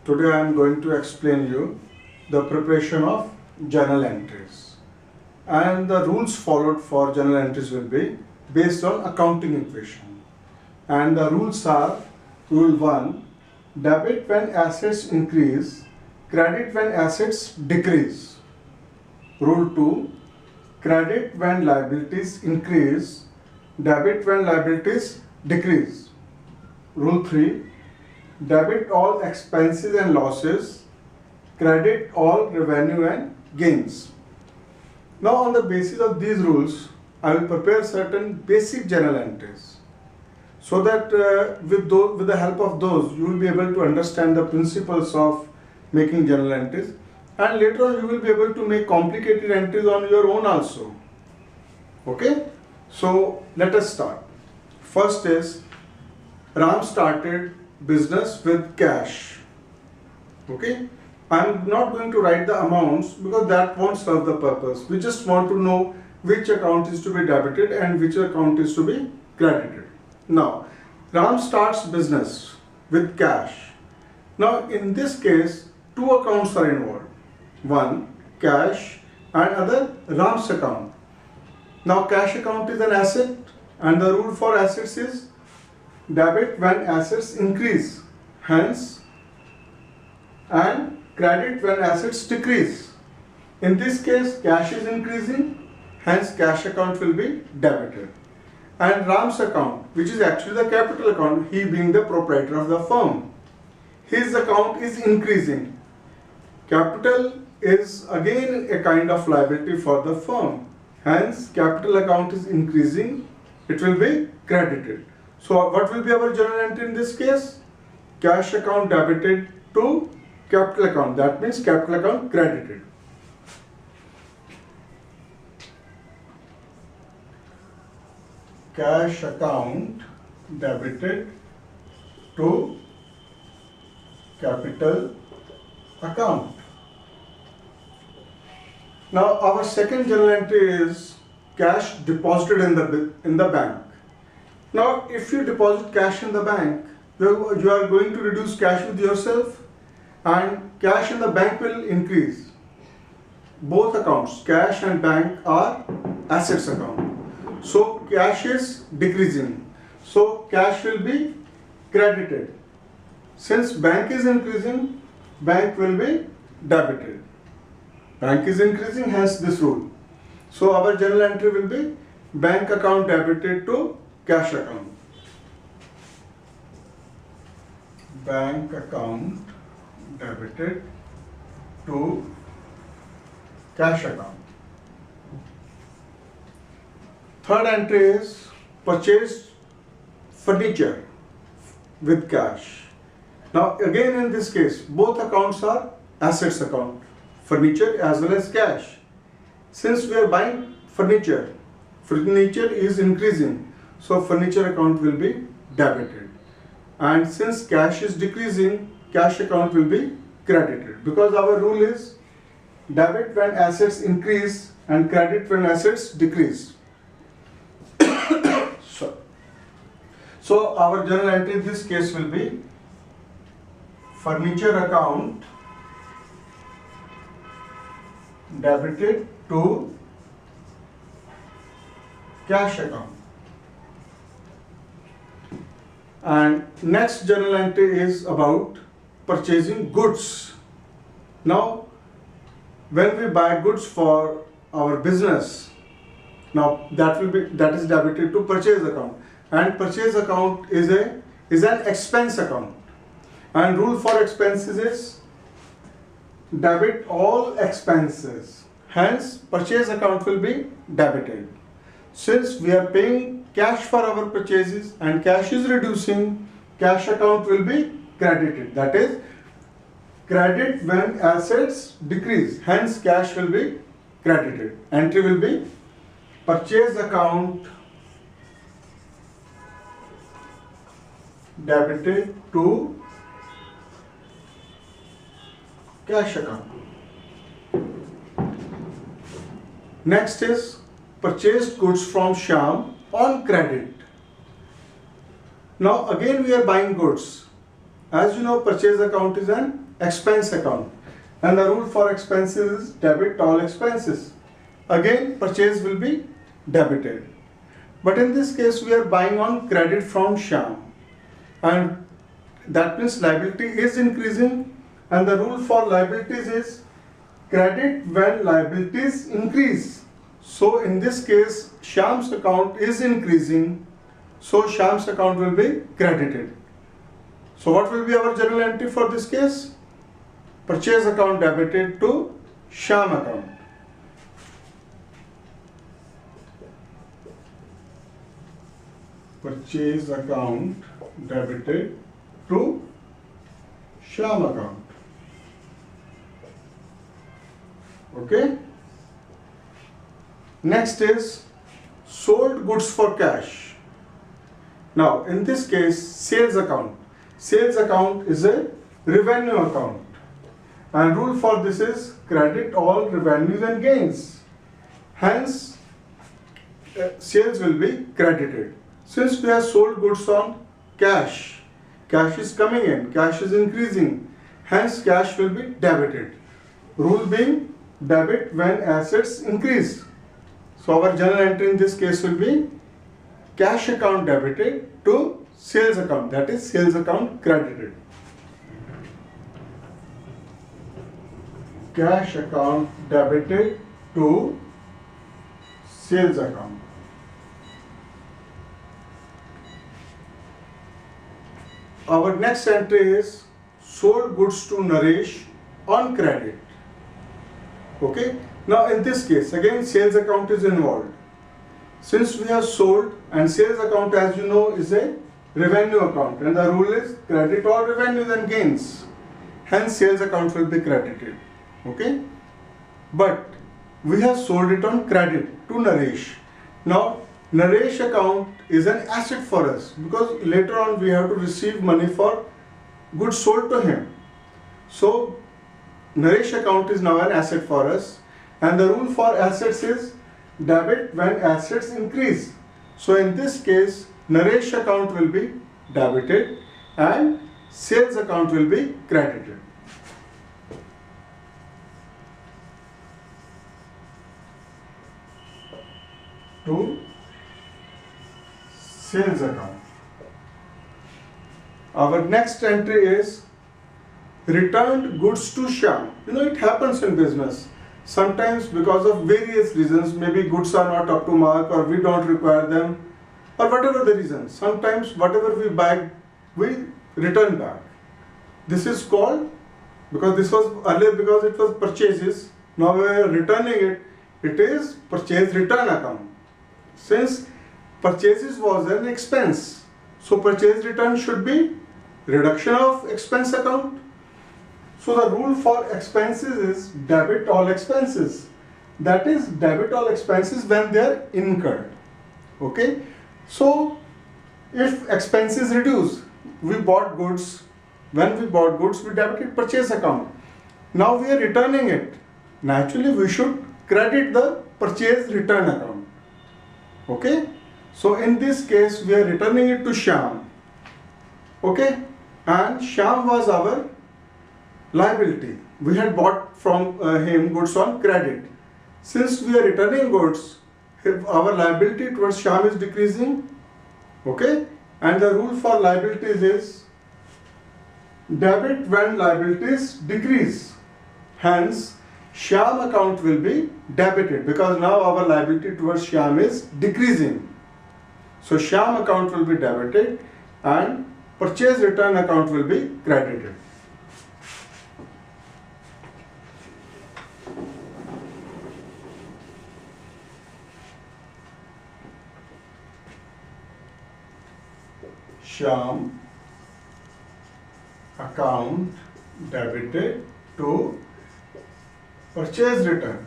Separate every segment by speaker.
Speaker 1: Today I am going to explain you the preparation of journal entries, and the rules followed for journal entries will be based on accounting equation, and the rules are: Rule 1, debit when assets increase, credit when assets decrease. Rule 2, credit when liabilities increase, debit when liabilities decrease. Rule 3, debit all expenses and losses, credit all revenue and gains. Now, on the basis of these rules, I will prepare certain basic journal entries, so that with the help of those you will be able to understand the principles of making journal entries, and later on you will be able to make complicated entries on your own also. Okay, so let us start. First is, Ram started business with cash. Okay, I am not going to write the amounts because that won't serve the purpose. We just want to know which account is to be debited and which account is to be credited. Now, Ram starts business with cash. Now, in this case, two accounts are involved. One, cash, and other, Ram's account. Now, cash account is an asset, and the rule for assets is debit when assets increase, hence, and credit when assets decrease. In this case, cash is increasing, hence cash account will be debited. And Ram's account, which is actually the capital account, he being the proprietor of the firm, his account is increasing. Capital is again a kind of liability for the firm, hence capital account is increasing, it will be credited. So what will be our journal entry in this case? Cash account debited to capital account, that means capital account credited. Cash account debited to capital account. Now our second journal entry is cash deposited in the bank. Now if you deposit cash in the bank, you are going to reduce cash with yourself, and cash in the bank will increase. Both accounts, cash and bank, are assets account. So cash is decreasing, so cash will be credited. Since bank is increasing, bank will be debited. Bank is increasing, hence this rule. So our journal entry will be bank account debited to cash account. Bank account debited to cash account. Third entry is purchased furniture with cash. Now again in this case, both accounts are assets account, furniture as well as cash. Since we are buying furniture, furniture is increasing, so furniture account will be debited. And since cash is decreasing, cash account will be credited, because our rule is debit when assets increase and credit when assets decrease. So our journal entry in this case will be furniture account debited to cash account. And next journal entry is about purchasing goods. Now when we buy goods for our business, now that is debited to purchase account, and purchase account is an expense account, and rule for expenses is debit all expenses, hence purchase account will be debited. Since we are paying cash for our purchases and cash is reducing, cash account will be credited, that is credit when assets decrease, hence cash will be credited. Entry will be purchase account debited to cash account. Next is purchased goods from Shyam on credit. Now again we are buying goods, As you know, purchase account is an expense account, and the rule for expenses is debit all expenses. Again, purchase will be debited. But in this case, we are buying on credit from Shyam, and that means liability is increasing, and the rule for liabilities is credit when liabilities increase. So in this case, Shyam's account is increasing, so Shyam's account will be credited. So what will be our journal entry for this case? Purchase account debited to Shyam account. Purchase account debited to Shyam account. Okay. Next is sold goods for cash. Now in this case, sales account. Sales account is a revenue account, and rule for this is credit all revenues and gains. Hence, sales will be credited. Since we have sold goods on cash, cash is coming in, cash is increasing, hence cash will be debited. Rule being debit when assets increase. So our journal entry in this case will be cash account debited to sales account, that is sales account credited. Cash account debited to sales account. Our next entry is sold goods to Naresh on credit. Okay. Now in this case, again sales account is involved. Since we have sold, and sales account, as you know, is a revenue account, and the rule is credit all revenues and gains. Hence sales account will be credited. Okay. But we have sold it on credit to Naresh. Now Naresh account is an asset for us, because later on we have to receive money for goods sold to him. So Naresh account is now an asset for us, and the rule for assets is debit when assets increase. So in this case, Naresh account will be debited and sales account will be credited. To sales account. Our next entry is returned goods to Shyam. You know, it happens in business. Sometimes because of various reasons, maybe goods are not up to mark, or we don't require them, or whatever the reason. Sometimes whatever we buy, we return back. This is called, because this was earlier because it was purchases, now we are returning it, it is purchase return account. Since purchases was an expense, so purchase return should be reduction of expense account. So the rule for expenses is debit all expenses. That is debit all expenses when they are incurred. Okay. So if expenses reduce, we bought goods. When we bought goods, we debited purchase account. Now we are returning it. Naturally, we should credit the purchase return account. Okay. So in this case, we are returning it to Shyam. Okay. And Shyam was our liability. We had bought from him goods on credit. Since we are returning goods, our liability towards Shyam is decreasing. Okay. And the rule for liabilities is debit when liabilities decrease. Hence, Shyam account will be debited, because now our liability towards Shyam is decreasing. So Shyam account will be debited and purchase return account will be credited. Shyam account debited to purchase return.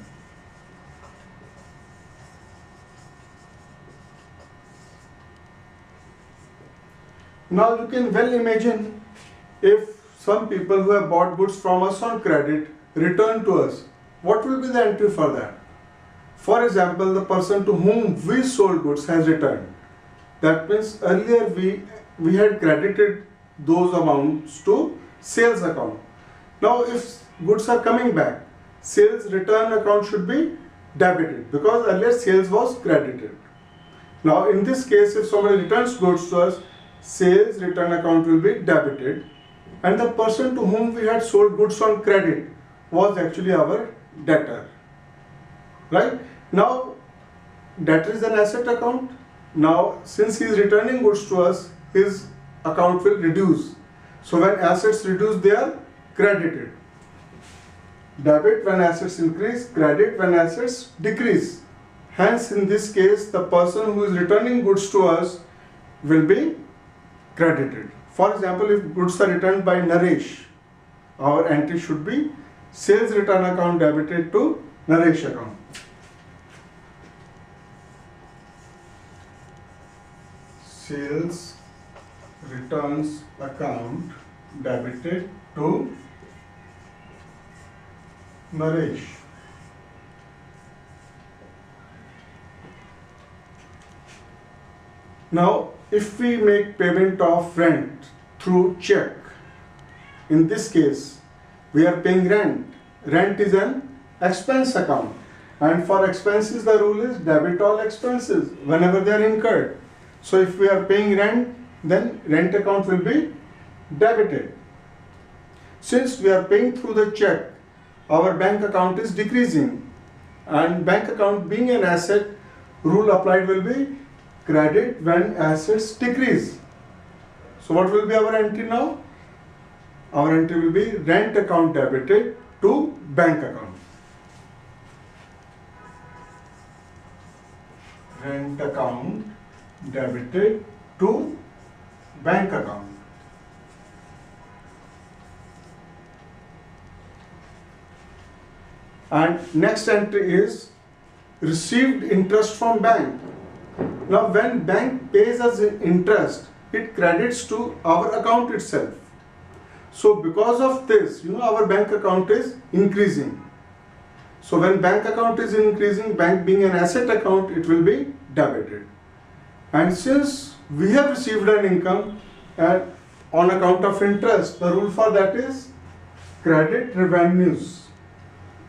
Speaker 1: Now you can well imagine, if some people who have bought goods from us on credit return to us, what will be the entry for that? For example, the person to whom we sold goods has returned. That means earlier we had credited those amounts to sales account. Now if goods are coming back, sales return account should be debited because earlier sales was credited. Now in this case, if somebody returns goods to us, sales return account will be debited, and the person to whom we had sold goods on credit was actually our debtor. Right? Now debtor is an asset account. Now since he is returning goods to us, his account will reduce. So when assets reduce, they are credited. Debit when assets increase, credit when assets decrease. Hence in this case, the person who is returning goods to us will be credited. For example, if goods are returned by Naresh, our entry should be sales return account debited to Naresh account. Sales returns account debited to Naresh. Now, if we make payment of rent through check, in this case, we are paying rent. Rent is an expense account, and for expenses, the rule is debit all expenses whenever they are incurred. So, if we are paying rent, then rent account will be debited. Since we are paying through the check, our bank account is decreasing, and bank account being an asset, rule applied will be credit when assets decrease. So what will be our entry now? Our entry will be rent account debited to bank account. Rent account debited to bank account. And next entry is received interest from bank. Now when bank pays us interest, it credits to our account itself. So because of this, our bank account is increasing. So when bank account is increasing, bank being an asset account, it will be debited. And since we have received an income and on account of interest, the rule for that is credit revenues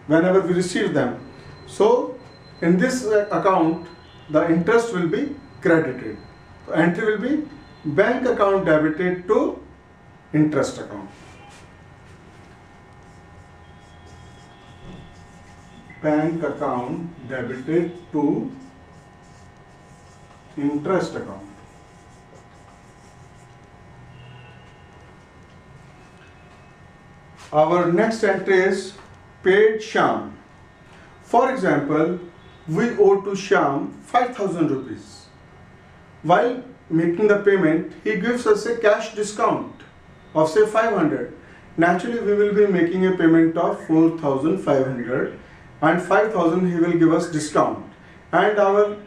Speaker 1: whenever we receive them. So in this account, the interest will be credited. So entry will be bank account debited to interest account. Bank account debited to interest account. Our next entry is paid Shyam. For example, we owe to Shyam 5,000 rupees. While making the payment, he gives us a cash discount of say 500. Naturally, we will be making a payment of 4,500 and 5,000 he will give us discount, and our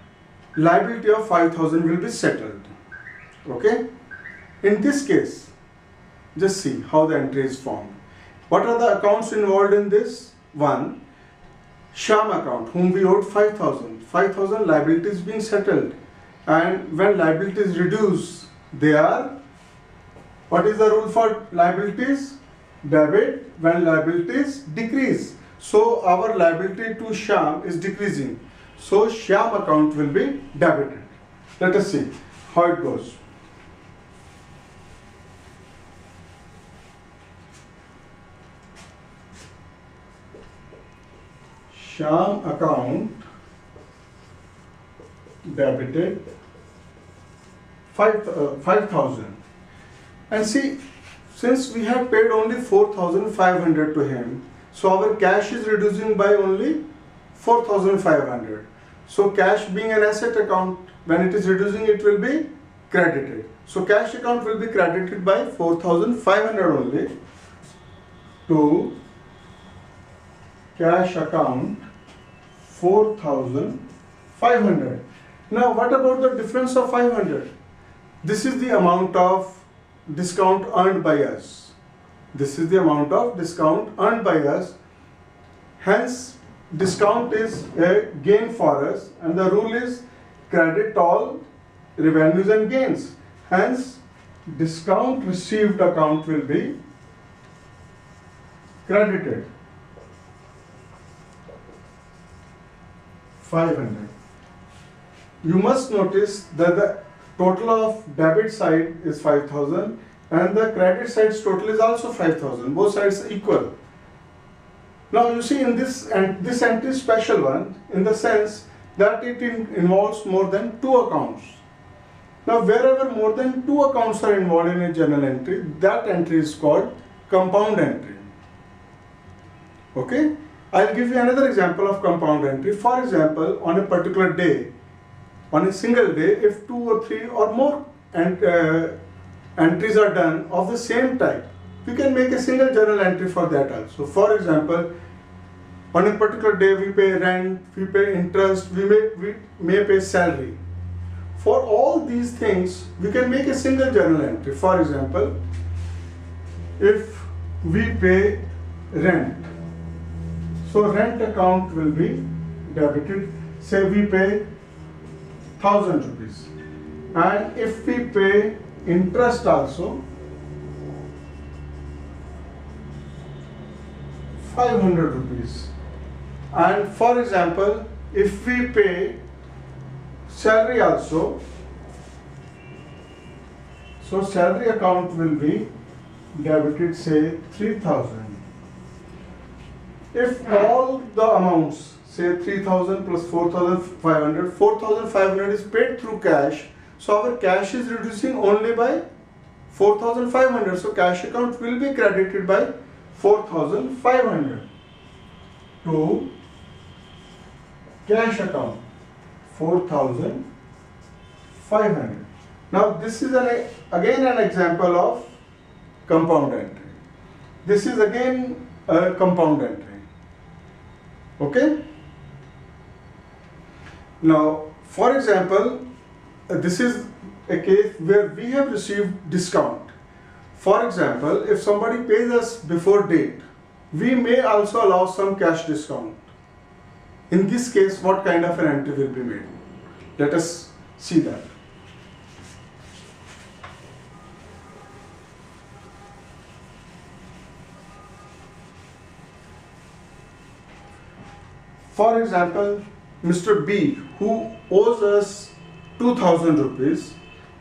Speaker 1: liability of 5,000 will be settled. Okay? In this case, just see how the entry is formed. What are the accounts involved in this? One, Shyam account, whom we owed 5,000. 5,000 liabilities being settled, and when liabilities reduce, they are, what is the rule for liabilities? Debit when liabilities decrease. So our liability to Shyam is decreasing. So Shyam account will be debited. Let us see how it goes. Shyam account debited 5,000. And see, since we have paid only 4,500 to him, so our cash is reducing by only 4,500. So cash being an asset account, when it is reducing, it will be credited. So cash account will be credited by 4,500 only to cash account 4,500. Now what about the difference of 500? This is the amount of discount earned by us. This is the amount of discount earned by us. Hence, discount is a gain for us, and the rule is credit all revenues and gains. Hence, discount received account will be credited 500. You must notice that the total of debit side is 5000 and the credit side's total is also 5000. Both sides are equal. Now you see in this entry is special one in the sense that it involves more than 2 accounts. Now wherever more than 2 accounts are involved in a journal entry, that entry is called compound entry. Okay? I'll give you another example of compound entry. For example, on a particular day, on a single day, if 2 or 3 or more entries are done of the same type, we can make a single journal entry for that also. For example, on a particular day we pay rent, we pay interest, we may pay salary. For all these things, we can make a single journal entry. For example, if we pay rent, so rent account will be debited. Say we pay 1000 rupees, and if we pay interest also 500 rupees, and for example if we pay salary also, so salary account will be debited say 3000. If all the amounts, say 3000 plus 4500, 4500 is paid through cash, so our cash is reducing only by 4500, so cash account will be credited by 4500 to cash account 4500. Now this is again an example of compound entry. This is again a compound entry. Okay? Now, for example, this is a case where we have received discount. For example, if somebody pays us before date, we may also allow some cash discount. In this case, what kind of an entry will be made? Let us see that. For example, Mr. B, who owes us 2000 rupees,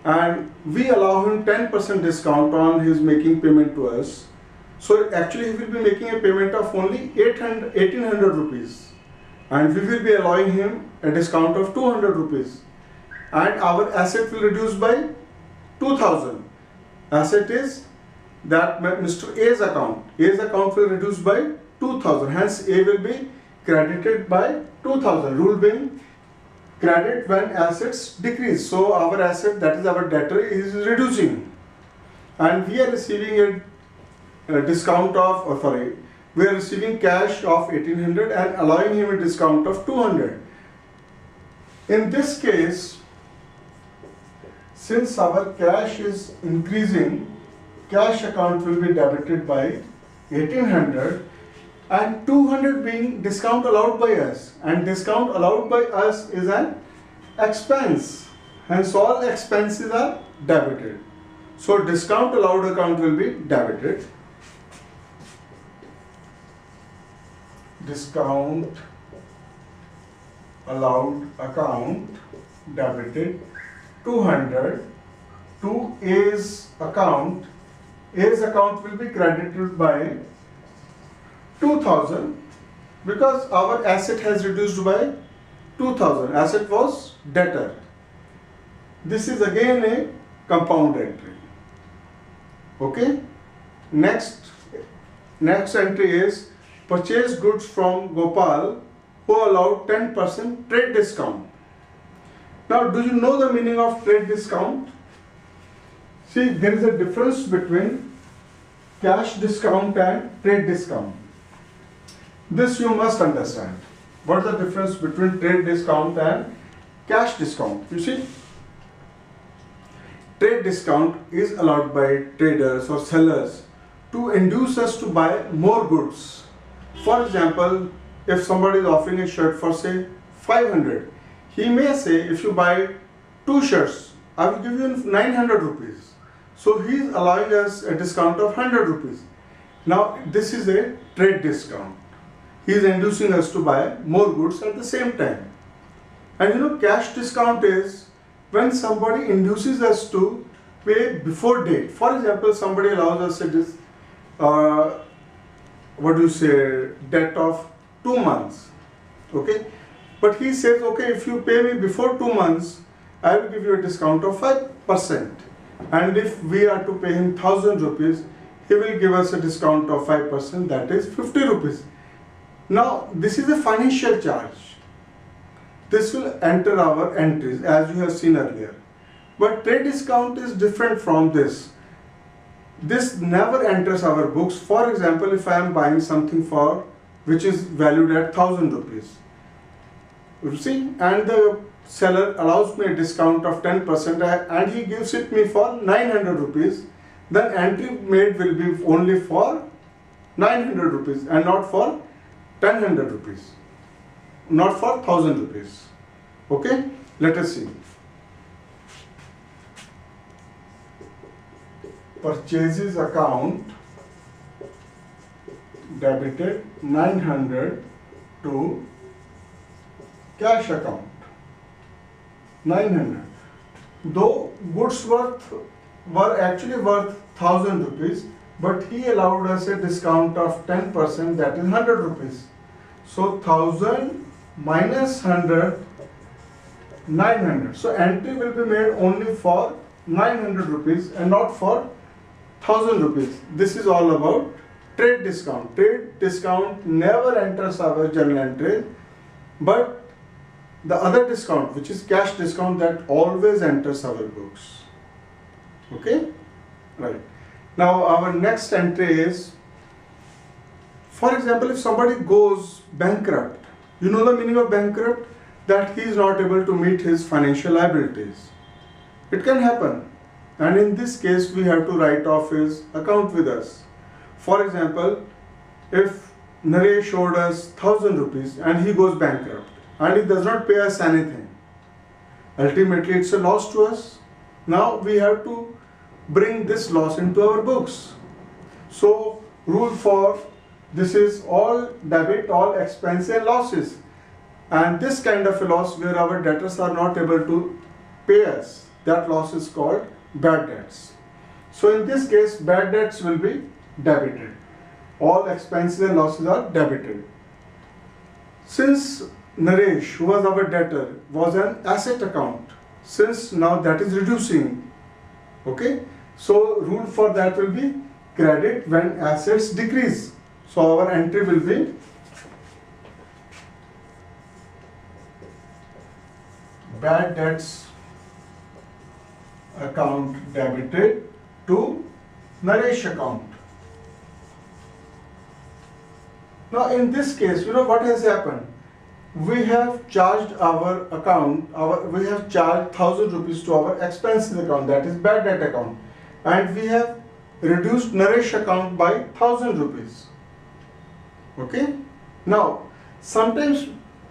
Speaker 1: and we allow him 10% discount on his making payment to us. So actually he will be making a payment of only 1800 rupees, and we will be allowing him a discount of 200 rupees, and our asset will reduce by 2000. Asset is that Mr. A's account. A's account will reduce by 2000. Hence A will be credited by 2000. Rule being credit when assets decrease. So our asset, that is our debtor, is reducing, and we are receiving a discount of, we are receiving cash of 1800 and allowing him a discount of 200. In this case, since our cash is increasing, cash account will be debited by 1800 and 200 being discount allowed by us, and discount allowed by us is an expense, hence all expenses are debited. So discount allowed account will be debited. Discount allowed account debited 200 to A's account. A's account will be credited by 2000 because our asset has reduced by 2000. Asset was debtor. This is again a compound entry. Okay. Next entry is purchase goods from Gopal, who allowed 10% trade discount. Now, do you know the meaning of trade discount? See, there is a difference between cash discount and trade discount. This you must understand. What is the difference between trade discount and cash discount? You see, trade discount is allowed by traders or sellers to induce us to buy more goods. For example, if somebody is offering a shirt for say 500, he may say, if you buy 2 shirts, I will give you 900 rupees. So he is allowing us a discount of 100 rupees. Now this is a trade discount. He is inducing us to buy more goods at the same time. And you know, cash discount is when somebody induces us to pay before date. For example, somebody allows us debt of 2 months. Okay, but he says, okay, if you pay me before 2 months, I will give you a discount of 5%. And if we are to pay him 1000 rupees, he will give us a discount of 5%, that is 50 rupees. Now, this is a financial charge. This will enter our entries as you have seen earlier. But trade discount is different from this. This never enters our books. For example, if I am buying something for which is valued at 1000 rupees, you see, and the seller allows me a discount of 10% and he gives it me for 900 rupees, then entry made will be only for 900 rupees and not for 1000 rupees, not for 1000 rupees. Okay, let us see. Purchases account debited 900 to cash account 900. Though goods were actually worth 1000 rupees, but he allowed us a discount of 10%, that is 100 rupees. So 1000 minus 100, 900. So entry will be made only for 900 rupees and not for 1000 rupees. This is all about trade discount. Trade discount never enters our journal entry, but the other discount, which is cash discount, that always enters our books. Okay, right. Now our next entry is, for example, if somebody goes bankrupt, you know the meaning of bankrupt? That he is not able to meet his financial liabilities. It can happen, and in this case we have to write off his account with us. For example, if Naresh owed us 1000 rupees and he goes bankrupt and he does not pay us anything, ultimately it's a loss to us. Now we have to bring this loss into our books. So rule for this is all debit, all expense and losses. And this kind of a loss where our debtors are not able to pay us, that loss is called bad debts. So in this case, bad debts will be debited. All expenses and losses are debited. Since Naresh, who was our debtor, was an asset account, since now that is reducing, okay, so rule for that will be credit when assets decrease. So our entry will be bad debts account debited to Naresh account. Now in this case, you know what has happened? We have charged our account, we have charged 1000 rupees to our expenses account, that is bad debt account, and we have reduced Naresh account by 1000 rupees. Okay. Now sometimes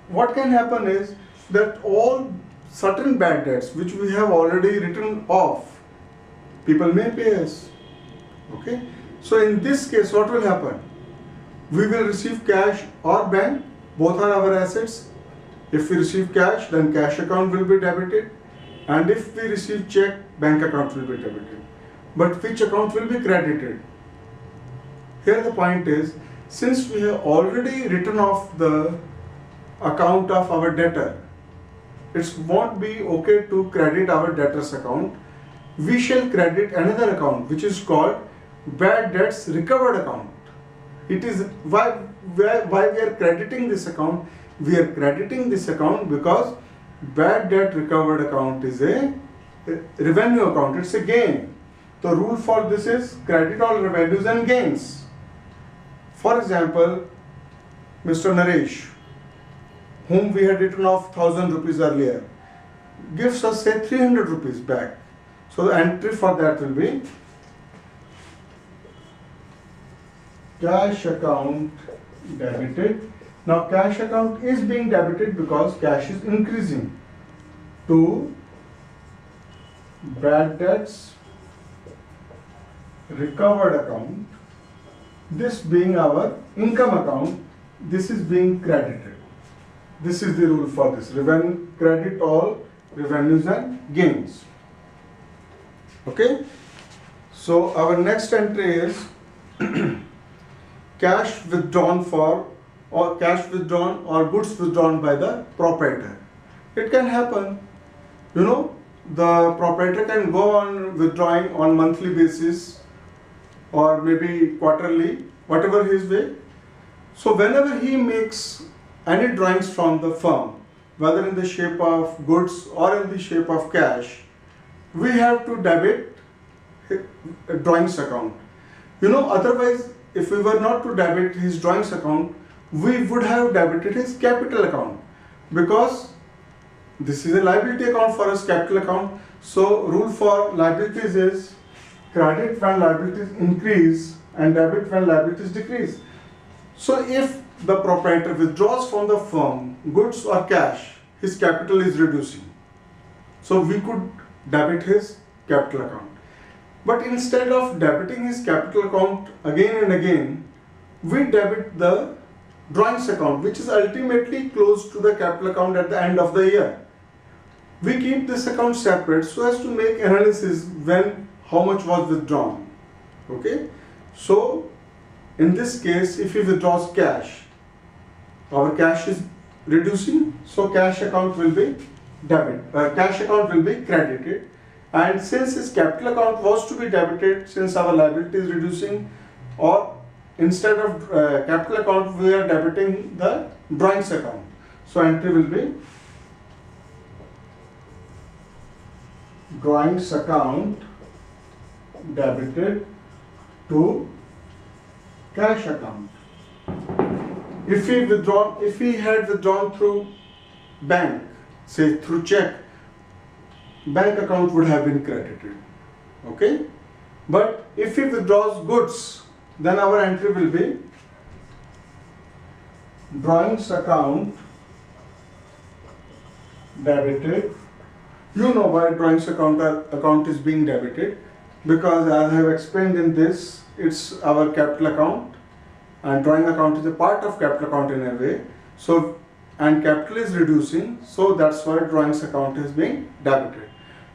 Speaker 1: what can happen is that all certain bad debts which we have already written off, people may pay us. Okay. So in this case, what will happen? We will receive cash or bank, both are our assets. If we receive cash, then cash account will be debited, and if we receive check, bank account will be debited. But which account will be credited? Here the point is, since we have already written off the account of our debtor, it won't be okay to credit our debtor's account. We shall credit another account which is called bad debts recovered account. It is why we are crediting this account. We are crediting this account because bad debt recovered account is a revenue account. It's a gain. The rule for this is credit all revenues and gains. For example, Mr. Naresh, whom we had written off 1000 rupees earlier, gives us say 300 rupees back. So the entry for that will be cash account debited. Now cash account is being debited because cash is increasing to bad debts recovered account, this being our income account, this is being credited. This is the rule for this. Credit all revenues and gains. Okay? So our next entry is cash withdrawn or goods withdrawn by the proprietor. It can happen, the proprietor can go on withdrawing on monthly basis or maybe quarterly, whatever his way. So whenever he makes any drawings from the firm, whether in the shape of goods or in the shape of cash, we have to debit drawings account. Otherwise, if we were not to debit his drawings account, we would have debited his capital account, because this is a liability account for his capital account. So rule for liabilities is credit when liabilities increase and debit when liabilities decrease. So if the proprietor withdraws from the firm goods or cash, his capital is reducing. So we could debit his capital account. But instead of debiting his capital account again and again, we debit the drawings account, which is ultimately close to the capital account at the end of the year. We keep this account separate so as to make analysis when how much was withdrawn. Okay? So in this case, if he withdraws cash, our cash is reducing, so cash account will be credited. And since his capital account was to be debited, since our liability is reducing, or instead of capital account, we are debiting the drawings account. So entry will be drawings account debited to cash account. If he had withdrawn through bank, say through check, bank account would have been credited. Okay? But if he withdraws goods, then our entry will be drawings account debited. You know why drawings account is being debited, because as I have explained in this, it's our capital account, and drawing account is a part of capital account in a way. So, and capital is reducing, so that's why drawings account is being debited.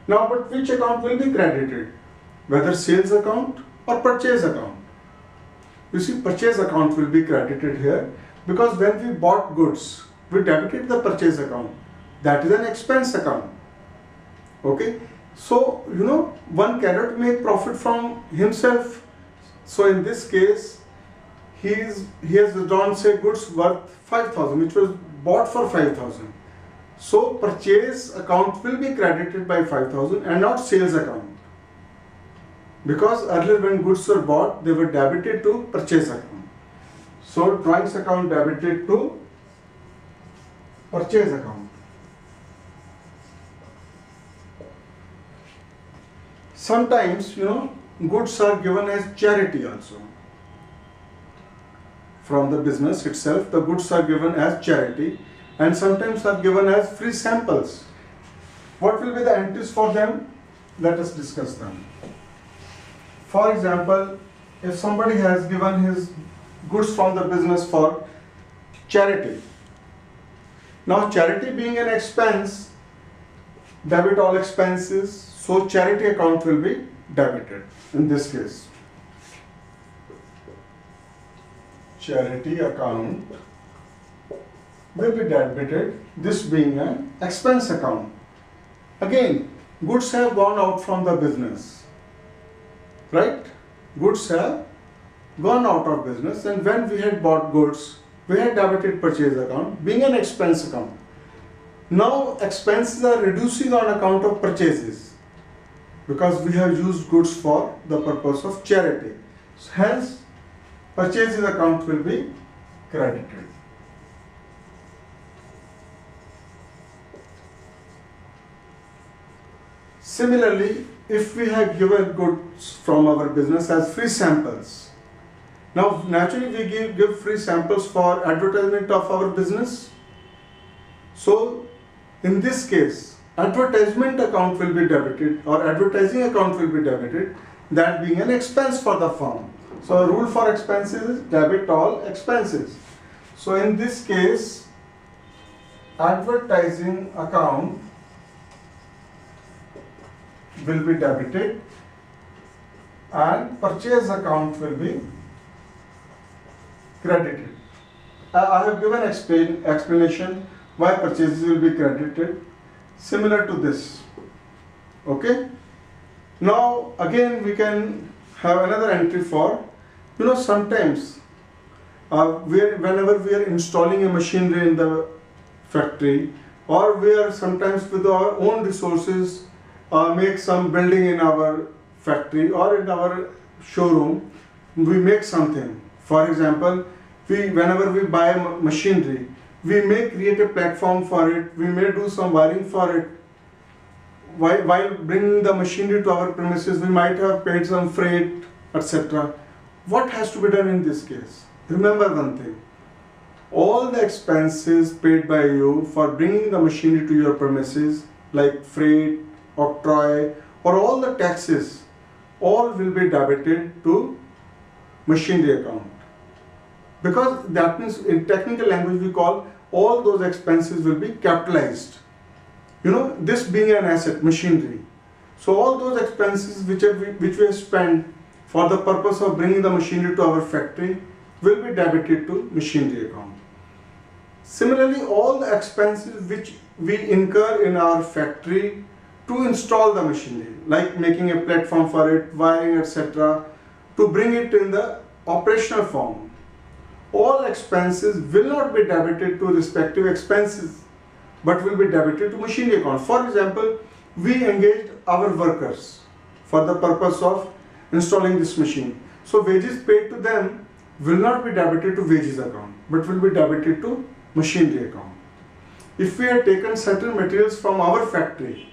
Speaker 1: Now, but which account will be credited? Whether sales account or purchase account? You see, purchase account will be credited here, because when we bought goods, we debited the purchase account. That is an expense account. Okay? So, one cannot make profit from himself. So in this case, he has withdrawn, say, goods worth 5,000, which was bought for 5,000. So purchase account will be credited by 5,000 and not sales account. Because earlier when goods were bought, they were debited to purchase account. So drawings account debited to purchase account. Sometimes, goods are given as charity also. From the business itself, the goods are given as charity, and sometimes are given as free samples. What will be the entries for them? Let us discuss them. For example, if somebody has given his goods from the business for charity. Now charity being an expense, debit all expenses, so charity account will be debited in this case. Charity account will be debited, this being an expense account. Again, goods have gone out from the business, right? Goods have gone out of business, and when we had bought goods, we had debited purchase account being an expense account. Now expenses are reducing on account of purchases, because we have used goods for the purpose of charity. Hence, purchases account will be credited. Similarly, if we have given goods from our business as free samples, now naturally we give free samples for advertisement of our business. So in this case, advertisement account will be debited, or advertising account will be debited, that being an expense for the firm. So rule for expenses is debit all expenses. So in this case, advertising account will be debited and purchase account will be credited. I have given explanation why purchases will be credited, similar to this. Okay. Now again we can have another entry for, sometimes whenever we are installing a machinery in the factory, or we are sometimes with our own resources make some building in our factory or in our showroom, we make something. For example, whenever we buy machinery, we may create a platform for it, we may do some wiring for it. While bringing the machinery to our premises, we might have paid some freight, etc. What has to be done in this case? Remember one thing, all the expenses paid by you for bringing the machinery to your premises, like freight, octroi, or all the taxes, all will be debited to machinery account. Because that means in technical language we call all those expenses will be capitalized. This being an asset, machinery. So all those expenses which we have spent for the purpose of bringing the machinery to our factory will be debited to machinery account. Similarly, all the expenses which we incur in our factory to install the machinery, like making a platform for it, wiring, etc., to bring it in the operational form, all expenses will not be debited to respective expenses, but will be debited to machinery account. For example, we engaged our workers for the purpose of installing this machine. So wages paid to them will not be debited to wages account, but will be debited to machinery account. If we have taken certain materials from our factory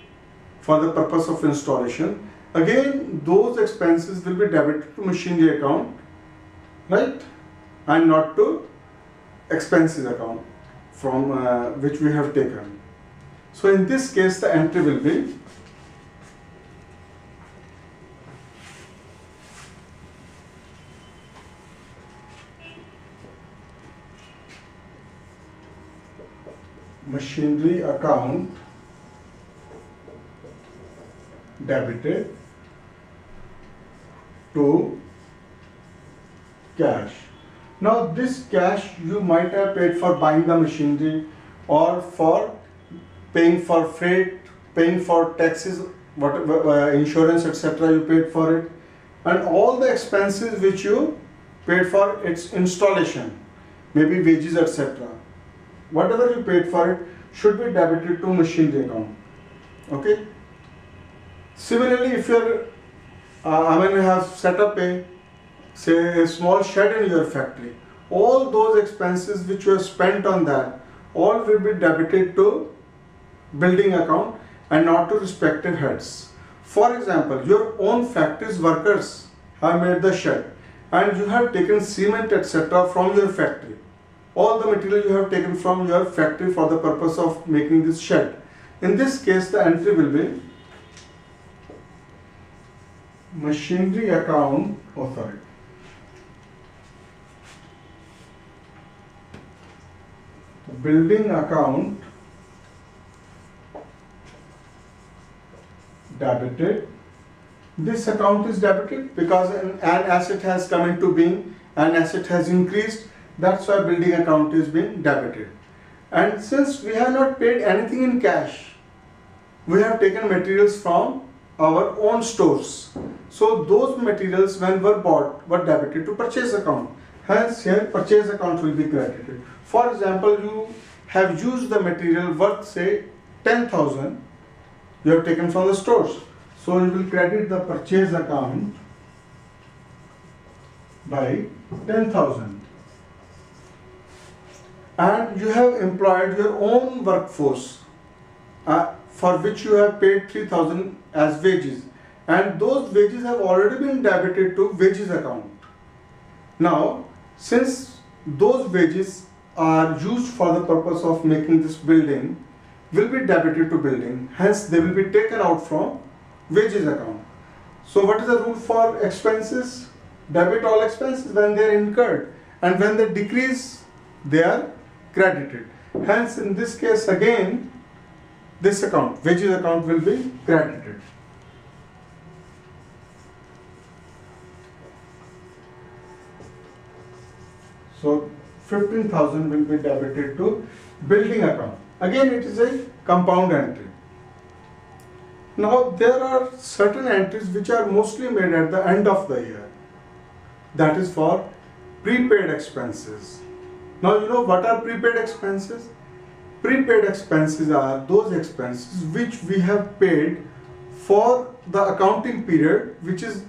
Speaker 1: for the purpose of installation, again those expenses will be debited to machinery account, right, and not to expenses account from which we have taken. So in this case the entry will be machinery account debited to cash. Now this cash you might have paid for buying the machinery, or for paying for freight, paying for taxes, whatever, insurance, etc. you paid for it, and all the expenses which you paid for its installation, maybe wages, etc. Whatever you paid for it should be debited to machinery account. Okay. Similarly, if you're you have set up a small shed in your factory, all those expenses which you have spent on that, all will be debited to building account and not to respective heads. For example, your own factory's workers have made the shed and you have taken cement, etc. from your factory. All the material you have taken from your factory for the purpose of making this shed. In this case, the entry will be machinery account, building account debited. This account is debited because an asset has come into being, an asset has increased, that's why building account is being debited. And since we have not paid anything in cash, we have taken materials from our own stores. So those materials when were bought were debited to purchase account. Hence here purchase account will be credited. For example, you have used the material worth say 10,000 you have taken from the stores. So you will credit the purchase account by 10,000. And you have employed your own workforce for which you have paid 3,000 as wages, and those wages have already been debited to wages account. Now, since those wages are used for the purpose of making this building, will be debited to building, hence they will be taken out from wages account. So what is the rule for expenses? Debit all expenses when they are incurred, and when they decrease, they are credited. Hence, in this case again, this account, wages account, will be credited. So 15,000 will be debited to building account. Again, it is a compound entry. Now there are certain entries which are mostly made at the end of the year. That is for prepaid expenses. Now you know what are prepaid expenses? Prepaid expenses are those expenses which we have paid for the accounting period which is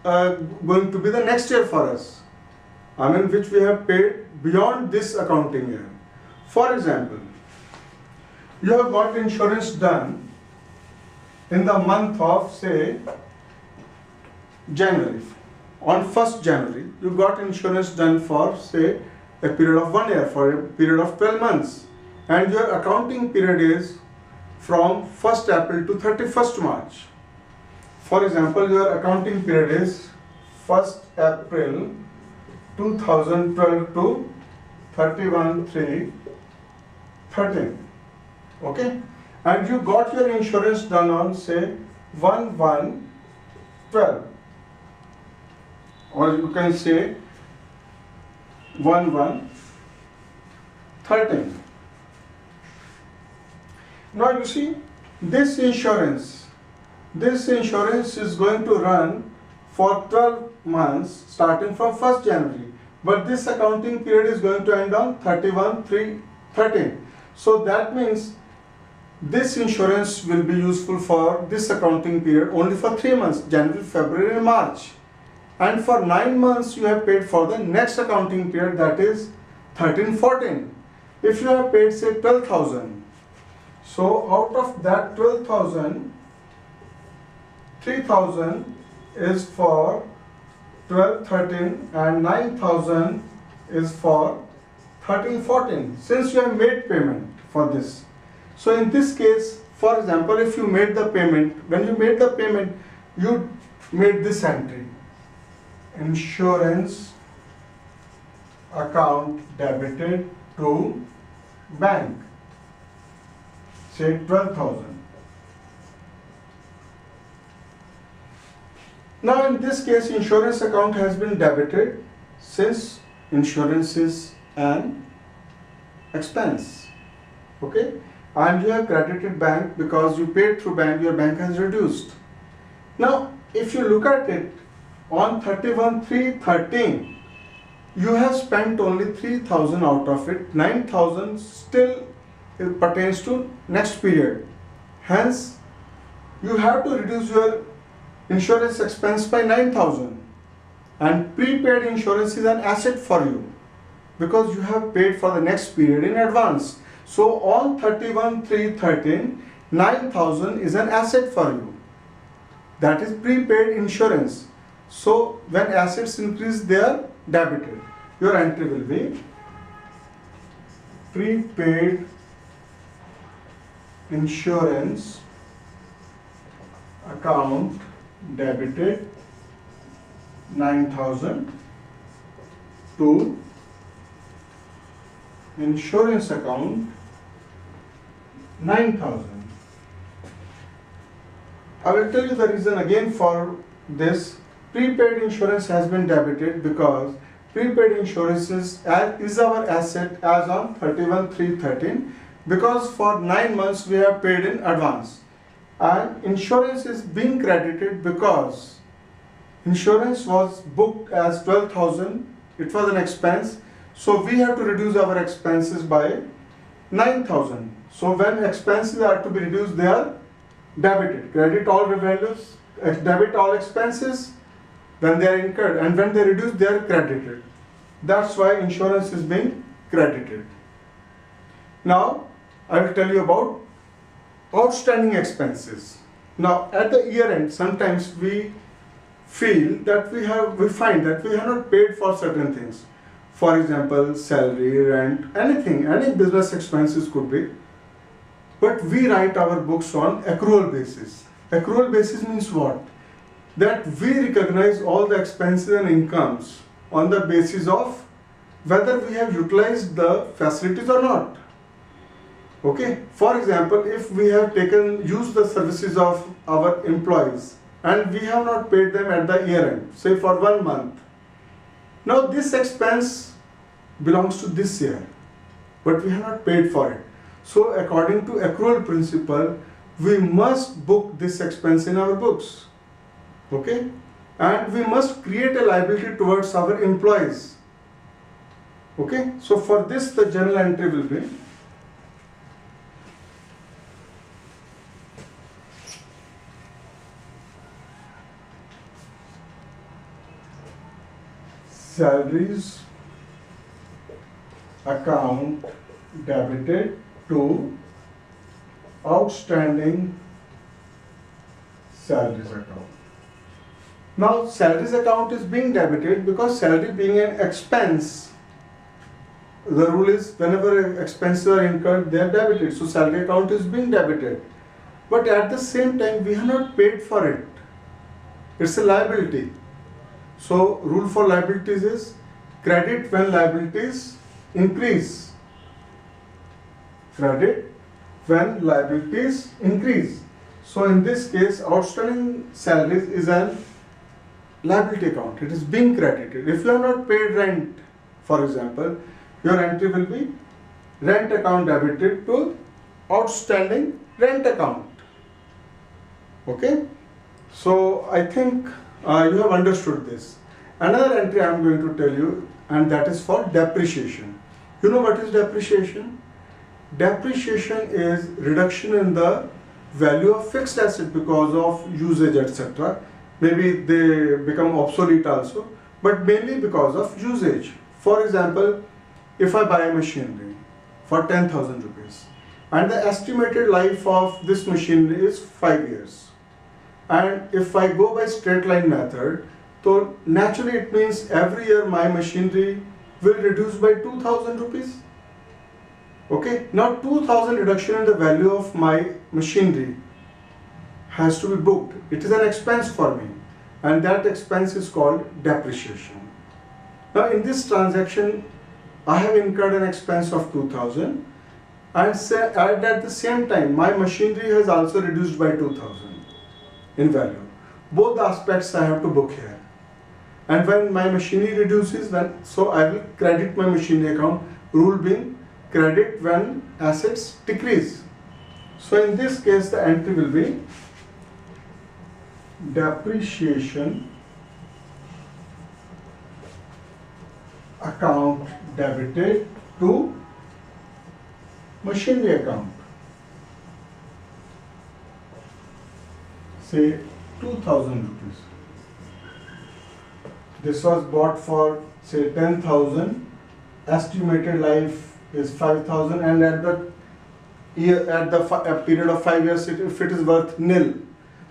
Speaker 1: going to be the next year for us. I mean, which we have paid beyond this accounting year. For example, you have got insurance done in the month of, say, January. On 1st January, you got insurance done for, say, a period of 1 year, for a period of 12 months. And your accounting period is from 1st April to 31st March. For example, your accounting period is 1st April 2012 to 31/3/13. Okay? And you got your insurance done on, say, 1/1/12, or you can say 1/1/13. Now you see, this insurance is going to run for 12 months starting from 1st January, but this accounting period is going to end on 31/3/13. So that means this insurance will be useful for this accounting period only for 3 months, January, February and March. And for 9 months you have paid for the next accounting period, that is 13/14. If you have paid, say, 12,000, so out of that 12,000, 3,000 is for 12/13 and 9,000 is for 13/14, since you have made payment for this. So in this case, for example, if you made the payment, when you made the payment, you made this entry: insurance account debited to bank, say 12,000. Now in this case, insurance account has been debited, since insurance is an expense. Okay? And you have credited bank because you paid through bank, your bank has reduced. Now if you look at it, on 31/3/13, you have spent only 3,000 out of it. 9,000 still pertains to next period. Hence, you have to reduce your insurance expense by 9,000. And prepaid insurance is an asset for you because you have paid for the next period in advance. So on 31/3/13, 9,000 is an asset for you. That is prepaid insurance. So when assets increase, they are debited. Your entry will be prepaid insurance account debited 9,000 to insurance account 9,000. I will tell you the reason again for this. Prepaid insurance has been debited because prepaid insurance is our asset as on 31/3/13, because for 9 months we have paid in advance, and insurance is being credited because insurance was booked as 12,000. It was an expense, so we have to reduce our expenses by 9,000. So when expenses are to be reduced, they are debited. Credit all revenues, debit all expenses when they are incurred, and when they reduce, they are credited. That's why insurance is being credited. Now I will tell you about outstanding expenses. Now at the year end, sometimes we feel that we find that we have not paid for certain things. For example, salary, rent, anything, any business expenses could be. But we write our books on accrual basis. Accrual basis means what? that we recognize all the expenses and incomes on the basis of whether we have utilized the facilities or not. Okay, for example, if we have used the services of our employees and we have not paid them at the year end, say for 1 month, now this expense belongs to this year, but we have not paid for it. So according to accrual principle, we must book this expense in our books. Okay, and we must create a liability towards our employees. Okay, so for this the journal entry will be salaries account debited to outstanding salaries account. Now salaries account is being debited because salary being an expense, the rule is whenever expenses are incurred they are debited, so salary account is being debited, but at the same time we have not paid for it. It's a liability. So rule for liabilities is credit when liabilities increase. Credit when liabilities increase. So in this case outstanding salaries is an liability account. It is being credited. If you have not paid rent, for example, your entry will be rent account debited to outstanding rent account. Okay, so I think you have understood this. Another entry I am going to tell you, and that is for depreciation. You know what is depreciation? Depreciation is reduction in the value of fixed asset because of usage, etc. Maybe they become obsolete also, but mainly because of usage. For example, if I buy a machinery for 10,000 rupees and the estimated life of this machinery is 5 years, and if I go by straight line method, so naturally it means every year my machinery will reduce by 2,000 rupees. Okay, now 2,000 reduction in the value of my machinery has to be booked. It is an expense for me, and that expense is called depreciation. Now in this transaction I have incurred an expense of 2,000, and at the same time my machinery has also reduced by 2,000 in value. Both the aspects I have to book here, and when my machinery reduces, then so I will credit my machinery account, rule being credit when assets decrease. So in this case the entry will be depreciation account debited to machinery account, say 2,000 rupees. This was bought for say 10,000, estimated life is 5,000, and at the period of 5 years if it is worth nil.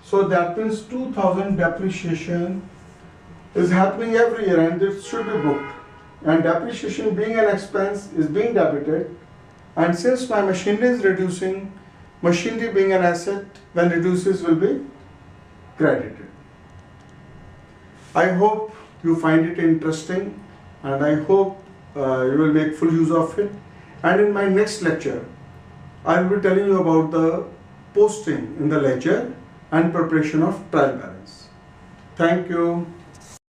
Speaker 1: So that means 2,000 depreciation is happening every year, and it should be booked. And depreciation being an expense is being debited, and since my machinery is reducing, machinery being an asset, when reduces will be credited. I hope you find it interesting, and I hope you will make full use of it. And in my next lecture I will be telling you about the posting in the ledger and preparation of trial balance. Thank you.